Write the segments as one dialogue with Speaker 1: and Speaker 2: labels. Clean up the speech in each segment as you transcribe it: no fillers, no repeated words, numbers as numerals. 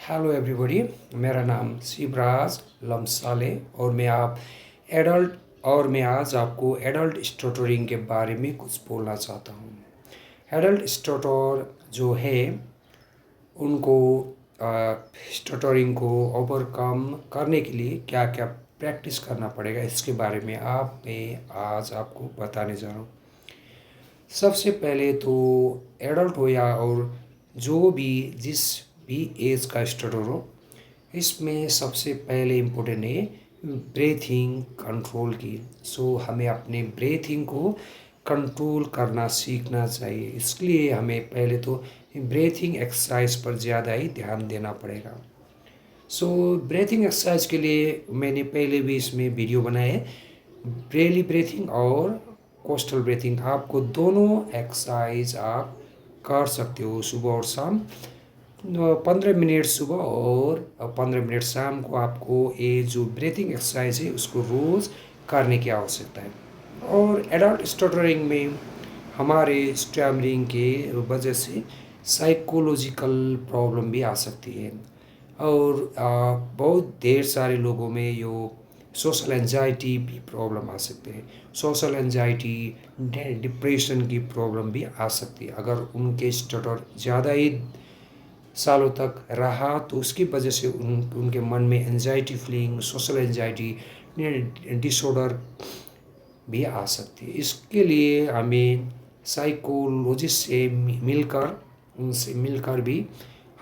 Speaker 1: Hello everybody. मेरा नाम शिवराज लम्साले और मैं आज आपको एडल्ट स्टटरिंग के बारे में कुछ बोलना चाहता हूँ। एडल्ट स्टटर जो है उनको स्टटरिंग को ओवरकम करने के लिए क्या क्या प्रैक्टिस करना पड़ेगा, इसके बारे में मैं आज आपको बताने जा रहा हूँ। सबसे पहले तो एडल्ट हो या और जो भी जिस भी एज का स्टटर हो, इसमें सबसे पहले इम्पोर्टेंट है ब्रीथिंग कंट्रोल की। हमें अपने ब्रीथिंग को कंट्रोल करना सीखना चाहिए। इसलिए हमें पहले तो ब्रीथिंग एक्सरसाइज पर ज़्यादा ही ध्यान देना पड़ेगा। ब्रीथिंग एक्सरसाइज के लिए मैंने पहले भी इसमें वीडियो बनाए है। ब्रेली ब्रीथिंग और कोस्टल ब्रीथिंग, आपको दोनों एक्सरसाइज आप कर सकते हो सुबह और शाम। 15 मिनट सुबह और 15 मिनट शाम को आपको ये जो ब्रीथिंग एक्सरसाइज है उसको रोज़ करने की आवश्यकता है। और एडल्ट स्टटरिंग में हमारे स्टैमरिंग के वजह से साइकोलॉजिकल प्रॉब्लम भी आ सकती है। और बहुत ढेर सारे लोगों में यो सोशल एंजाइटी भी प्रॉब्लम आ सकते हैं। सोशल एंजाइटी, डिप्रेशन की प्रॉब्लम भी आ सकती है। अगर उनके स्टटर ज़्यादा ही सालों तक रहा तो उसकी वजह से उनके मन में anxiety feeling, social anxiety disorder भी आ सकती है। इसके लिए हमें साइकोलॉजिस्ट से उनसे मिलकर भी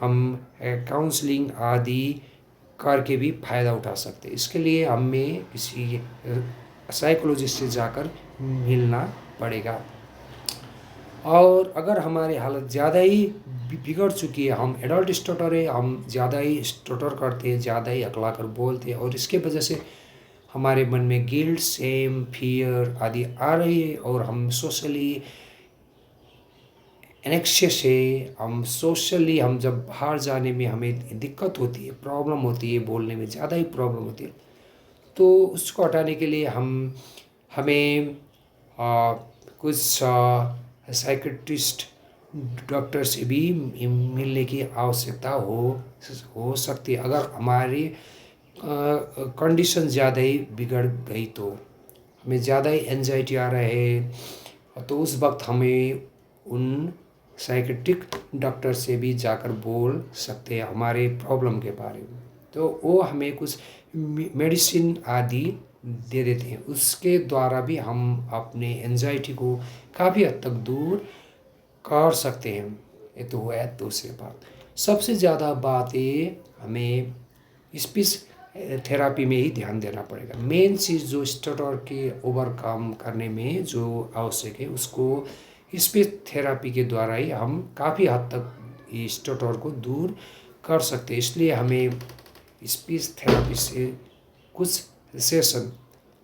Speaker 1: हम काउंसलिंग आदि करके भी फ़ायदा उठा सकते हैं। इसके लिए हमें किसी साइकोलॉजिस्ट से जाकर मिलना पड़ेगा। और अगर हमारी हालत ज़्यादा ही बिगड़ चुकी है, हम एडल्ट स्टटर है, हम ज़्यादा ही स्टटर करते हैं, ज़्यादा ही अकला कर बोलते हैं और इसके वजह से हमारे मन में गिल्ट, शेम, फियर आदि आ रही है और हम सोशली एनेक्शियस है। हम जब बाहर जाने में हमें दिक्कत होती है, प्रॉब्लम होती है, बोलने में ज़्यादा ही प्रॉब्लम होती है, तो उसको हटाने के लिए हमें कुछ साइकेट्रिस्ट डॉक्टर से भी मिलने की आवश्यकता हो सकती है। अगर हमारी कंडीशन ज़्यादा ही बिगड़ गई तो हमें ज़्यादा ही एंजाइटी आ रहा है, तो उस वक्त हमें उन साइकेट्रिक डॉक्टर से भी जाकर बोल सकते हैं हमारे प्रॉब्लम के बारे में। तो वो हमें कुछ मेडिसिन आदि दे देते हैं, उसके द्वारा भी हम अपने एंजाइटी को काफ़ी हद तक दूर कर सकते हैं। ये तो है दूसरी बात। सबसे ज़्यादा बात ये हमें स्पीच थेरापी में ही ध्यान देना पड़ेगा। मेन चीज़ जो स्टटर के ओवरकम करने में जो आवश्यक है उसको स्पीच थेरापी के द्वारा ही हम काफ़ी हद तक इस स्टटर को दूर कर सकते हैं। इसलिए हमें स्पीच थेरापी से कुछ सेशन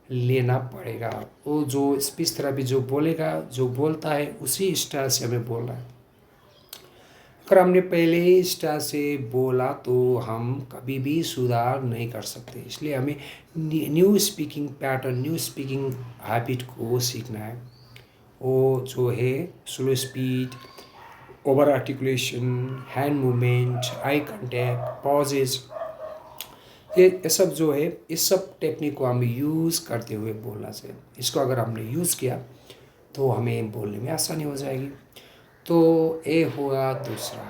Speaker 1: लेना पड़ेगा। वो जो स्पीच थेरापी जो बोलता है उसी स्टाइल से हमें बोलना है। अगर हमने पहले ही स्टाइल से बोला तो हम कभी भी सुधार नहीं कर सकते। इसलिए हमें new speaking pattern, new speaking habit को सीखना है। वो जो है slow speed, over articulation, hand movement, eye contact, pauses, ये सब जो है इस सब टेक्निक को हमें यूज़ करते हुए बोलना चाहिए। इसको अगर हमने यूज़ किया तो हमें बोलने में आसानी हो जाएगी। तो ये हुआ दूसरा।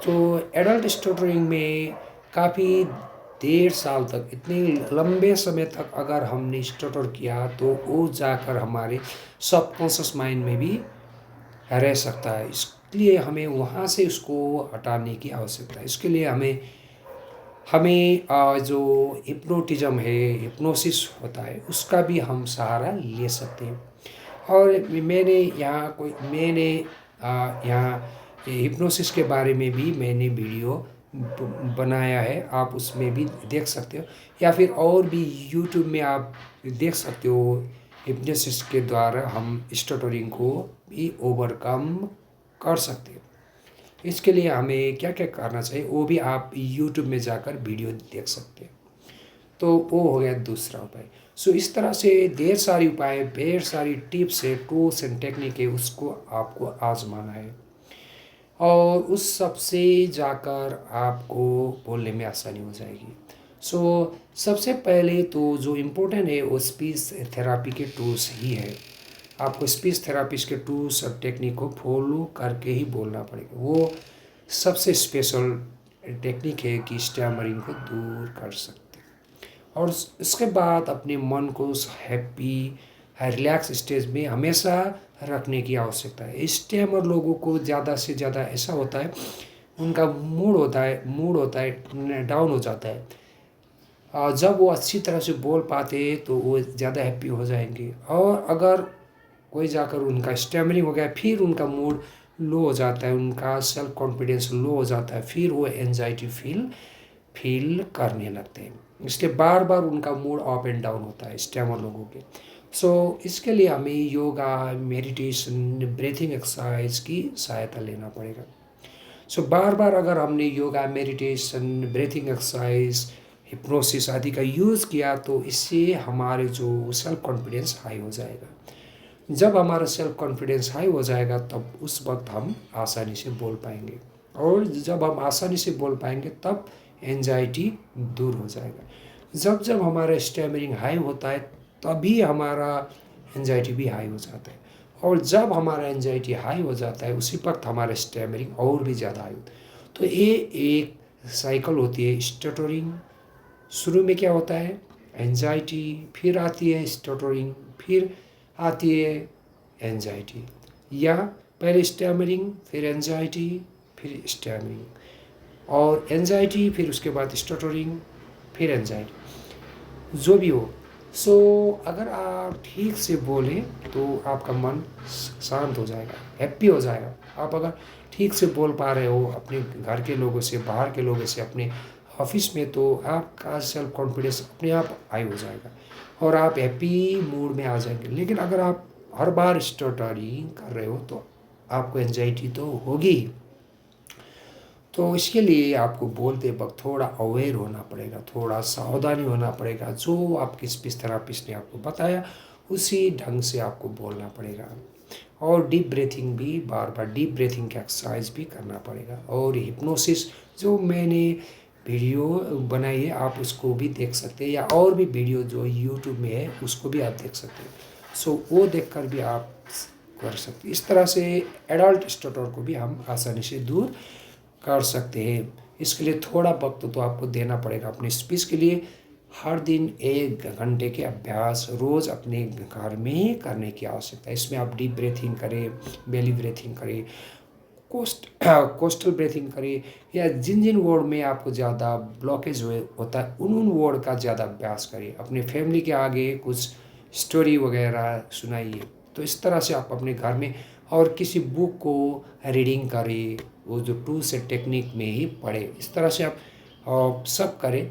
Speaker 1: तो एडल्ट स्टटरिंग में काफ़ी देर साल तक, इतने लंबे समय तक अगर हमने स्टटर किया तो वो जाकर हमारे सबकॉन्शियस माइंड में भी रह सकता है। इसलिए हमें वहाँ से उसको हटाने की आवश्यकता है। इसके लिए हमें जो हिप्नोटिज्म है, हिप्नोसिस होता है, उसका भी हम सहारा ले सकते हैं। और मैंने यहाँ हिप्नोसिस के बारे में भी मैंने वीडियो बनाया है, आप उसमें भी देख सकते हो, या फिर और भी यूट्यूब में आप देख सकते हो। हिप्नोसिस के द्वारा हम स्टटरिंग को भी ओवरकम कर सकते हैं। इसके लिए हमें क्या क्या करना चाहिए वो भी आप यूट्यूब में जाकर वीडियो देख सकते हैं। तो वो हो गया दूसरा उपाय। इस तरह से ढेर सारी उपाय, ढेर सारी टिप्स है, टूल्स एंड टेक्निक है, उसको आपको आजमाना है। और उस सब से जाकर आपको बोलने में आसानी हो जाएगी। सो सबसे पहले तो जो इम्पोर्टेंट है वो स्पीच थेरापी के टूल्स ही है। आपको स्पीच थेरापिस्ट के टूल्स और टेक्निक को फॉलो करके ही बोलना पड़ेगा। वो सबसे स्पेशल टेक्निक है कि स्टैमरिंग को दूर कर सकते हैं। और इसके बाद अपने मन को हैप्पी रिलैक्स स्टेज में हमेशा रखने की आवश्यकता है। स्टैमर लोगों को ज़्यादा से ज़्यादा ऐसा होता है, उनका मूड होता है डाउन हो जाता है। जब वो अच्छी तरह से बोल पाते तो वो ज़्यादा हैप्पी हो जाएंगे। और अगर कोई जाकर उनका स्टैमरिंग हो गया, फिर उनका मूड लो हो जाता है, उनका सेल्फ कॉन्फिडेंस लो हो जाता है, फिर वो एनजाइटी फील करने लगते हैं। इसलिए बार बार उनका मूड अप एंड डाउन होता है स्टैमर लोगों के। इसके लिए हमें योगा, मेडिटेशन, ब्रीथिंग एक्सरसाइज की सहायता लेना पड़ेगा। बार बार अगर हमने yoga, meditation, breathing exercise, hypnosis आदि का यूज़ किया तो इससे हमारे जो सेल्फ कॉन्फिडेंस हाई हो जाएगा। जब हमारा सेल्फ कॉन्फिडेंस हाई हो जाएगा तब उस वक्त हम आसानी से बोल पाएंगे। और जब हम आसानी से बोल पाएंगे तब एंजाइटी दूर हो जाएगा। जब जब हमारा स्टैमरिंग हाई होता है तभी हमारा एंजाइटी भी हाई हो जाता है। और जब हमारा एंजाइटी हाई हो जाता है उसी वक्त हमारा स्टैमरिंग और भी ज़्यादा हाई होता है। तो ये एक साइकिल होती है स्टटरिंग। शुरू में क्या होता है, एंजाइटी, फिर आती है स्टटरिंग, फिर आती है एंजाइटी, या पहले स्टैमरिंग, फिर एंजाइटी, फिर स्टैमरिंग, और एंजाइटी, फिर उसके बाद स्टटरिंग, फिर एंजाइटी, जो भी हो। अगर आप ठीक से बोलें तो आपका मन शांत हो जाएगा, हैप्पी हो जाएगा। आप अगर ठीक से बोल पा रहे हो अपने घर के लोगों से, बाहर के लोगों से, अपने ऑफिस में, तो आपका सेल्फ कॉन्फिडेंस अपने आप हाई हो जाएगा और आप हैप्पी मूड में आ जाएंगे। लेकिन अगर आप हर बार स्टटरिंग कर रहे हो तो आपको एंजाइटी तो होगी। तो इसके लिए आपको बोलते वक्त थोड़ा अवेयर होना पड़ेगा, थोड़ा सावधानी होना पड़ेगा। जो आपके स्पीच थेरापिस्ट ने आपको बताया उसी ढंग से आपको बोलना पड़ेगा। और डीप ब्रीथिंग भी, बार बार डीप ब्रीथिंग का एक्सरसाइज भी करना पड़ेगा। और हिप्नोसिस जो मैंने वीडियो बनाई है आप उसको भी देख सकते हैं, या और भी वीडियो जो यूट्यूब में है उसको भी आप देख सकते हैं। वो देखकर भी आप कर सकते हैं। इस तरह से एडल्ट स्टटर को भी हम आसानी से दूर कर सकते हैं। इसके लिए थोड़ा वक्त तो आपको देना पड़ेगा अपने स्पीच के लिए। हर दिन 1 घंटे के अभ्यास रोज़ अपने घर में ही करने की आवश्यकता है। इसमें आप डीप ब्रीथिंग करें, बेली ब्रीथिंग करें, कोस्टल ब्रीथिंग करें, या जिन जिन वर्ड में आपको ज़्यादा ब्लॉकेज होता है उन वर्ड का ज़्यादा अभ्यास करिए। अपने फैमिली के आगे कुछ स्टोरी वगैरह सुनाइए। तो इस तरह से आप अपने घर में, और किसी बुक को रीडिंग करें, वो जो टूल्स एंड टेक्निक में ही पढ़े। इस तरह से आप सब करें,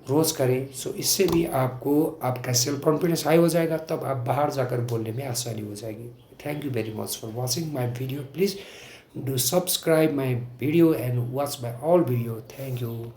Speaker 1: रोज़ करें। इससे भी आपको आपका सेल्फ कॉन्फिडेंस हाई हो जाएगा, तब आप बाहर जाकर बोलने में आसानी हो जाएगी। Thank you very much for watching my video. Please do subscribe my video and watch my all video. Thank you.